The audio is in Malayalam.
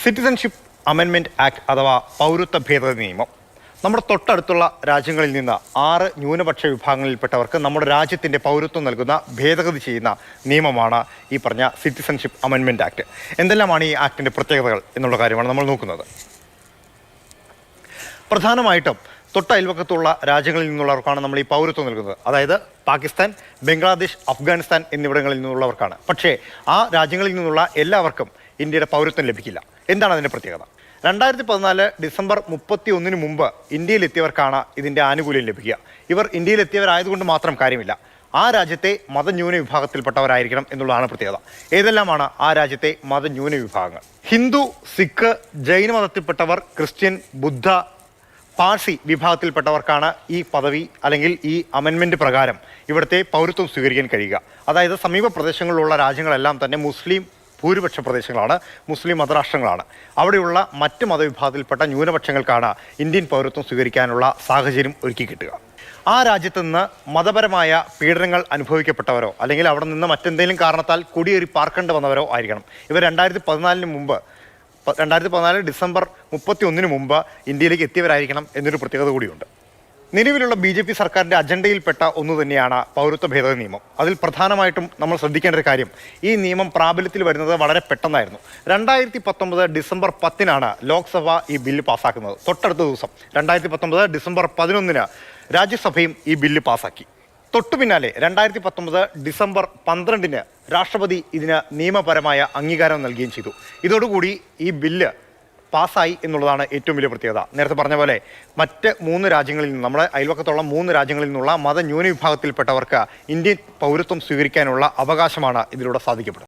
സിറ്റിസൺഷിപ്പ് അമെൻമെൻറ്റ് ആക്ട് അഥവാ പൗരത്വ ഭേദഗതി നിയമം നമ്മുടെ തൊട്ടടുത്തുള്ള രാജ്യങ്ങളിൽ നിന്ന് 6 ന്യൂനപക്ഷ വിഭാഗങ്ങളിൽപ്പെട്ടവർക്ക് നമ്മുടെ രാജ്യത്തിൻ്റെ പൗരത്വം നൽകുന്ന ഭേദഗതി ചെയ്യുന്ന നിയമമാണ് ഈ പറഞ്ഞ സിറ്റിസൺഷിപ്പ് അമെൻമെൻറ്റ് ആക്ട്. എന്തെല്ലാമാണ് ഈ ആക്ടിൻ്റെ പ്രത്യേകതകൾ എന്നുള്ള കാര്യമാണ് നമ്മൾ നോക്കുന്നത്. പ്രധാനമായിട്ടും തൊട്ടയൽവക്കത്തുള്ള രാജ്യങ്ങളിൽ നിന്നുള്ളവർക്കാണ് നമ്മൾ ഈ പൗരത്വം നൽകുന്നത്. അതായത് പാകിസ്ഥാൻ, ബംഗ്ലാദേശ്, അഫ്ഗാനിസ്ഥാൻ എന്നിവിടങ്ങളിൽ നിന്നുള്ളവർക്കാണ്. പക്ഷേ ആ രാജ്യങ്ങളിൽ നിന്നുള്ള എല്ലാവർക്കും ഇന്ത്യയുടെ പൗരത്വം ലഭിക്കില്ല. എന്താണ് അതിൻ്റെ പ്രത്യേകത? 2014 ഡിസംബർ 31 മുമ്പ് ഇന്ത്യയിലെത്തിയവർക്കാണ് ഇതിൻ്റെ ആനുകൂല്യം ലഭിക്കുക. ഇവർ ഇന്ത്യയിലെത്തിയവരായതുകൊണ്ട് മാത്രം കാര്യമില്ല, ആ രാജ്യത്തെ മതന്യൂന വിഭാഗത്തിൽപ്പെട്ടവരായിരിക്കണം എന്നുള്ളതാണ് പ്രത്യേകത. ഏതെല്ലാമാണ് ആ രാജ്യത്തെ മതന്യൂന വിഭാഗങ്ങൾ? ഹിന്ദു, സിഖ്, ജൈന മതത്തിൽപ്പെട്ടവർ, ക്രിസ്ത്യൻ, ബുദ്ധ, പാഴ്സി വിഭാഗത്തിൽപ്പെട്ടവർക്കാണ് ഈ പദവി അല്ലെങ്കിൽ ഈ അമെൻമെൻറ്റ് പ്രകാരം ഇവിടുത്തെ പൗരത്വം സ്വീകരിക്കാൻ കഴിയുക. അതായത് സമീപ പ്രദേശങ്ങളിലുള്ള രാജ്യങ്ങളെല്ലാം തന്നെ മുസ്ലിം ഭൂരിപക്ഷ പ്രദേശങ്ങളാണ്, മുസ്ലിം മതരാഷ്ട്രങ്ങളാണ്. അവിടെയുള്ള മറ്റ് മതവിഭാഗത്തിൽപ്പെട്ട ന്യൂനപക്ഷങ്ങൾക്കാണ് ഇന്ത്യൻ പൗരത്വം സ്വീകരിക്കാനുള്ള സാഹചര്യം ഒരുക്കി കിട്ടുക. ആ രാജ്യത്ത് നിന്ന് മതപരമായ പീഡനങ്ങൾ അനുഭവിക്കപ്പെട്ടവരോ അല്ലെങ്കിൽ അവിടെ നിന്ന് മറ്റെന്തെങ്കിലും കാരണത്താൽ കുടിയേറി പാർക്കേണ്ടി വന്നവരോ ആയിരിക്കണം. ഇവർ 2014 ഡിസംബർ 31 മുമ്പ് ഇന്ത്യയിലേക്ക് എത്തിയവരായിരിക്കണം എന്നൊരു പ്രത്യേകത കൂടിയുണ്ട്. നിലവിലുള്ള BJP സർക്കാരിൻ്റെ അജണ്ടയിൽപ്പെട്ട ഒന്ന് തന്നെയാണ് പൗരത്വ ഭേദഗതി നിയമം. അതിൽ പ്രധാനമായിട്ടും നമ്മൾ ശ്രദ്ധിക്കേണ്ട ഒരു കാര്യം, ഈ നിയമം പ്രാബല്യത്തിൽ വരുന്നത് വളരെ പെട്ടെന്നായിരുന്നു. 2019 ഡിസംബർ 10 ലോക്സഭ ഈ ബില്ല് പാസ്സാക്കുന്നത്. തൊട്ടടുത്ത ദിവസം 2019 ഡിസംബർ 11 രാജ്യസഭയും ഈ ബില്ല് പാസ്സാക്കി. തൊട്ടു പിന്നാലെ 2019 ഡിസംബർ 12 രാഷ്ട്രപതി ഇതിന് നിയമപരമായ അംഗീകാരം നൽകുകയും ചെയ്തു. ഇതോടുകൂടി ഈ ബില്ല് പാസ്സായി എന്നുള്ളതാണ് ഏറ്റവും വലിയ പ്രത്യേകത. നേരത്തെ പറഞ്ഞ പോലെ മറ്റ് 3 രാജ്യങ്ങളിൽ നിന്ന്, നമ്മുടെ അയൽവക്കത്തുള്ള 3 രാജ്യങ്ങളിൽ നിന്നുള്ള മതന്യൂന വിഭാഗത്തിൽപ്പെട്ടവർക്ക് ഇന്ത്യൻ പൗരത്വം സ്വീകരിക്കാനുള്ള അവകാശമാണ് ഇതിലൂടെ സാധിക്കപ്പെടുന്നത്.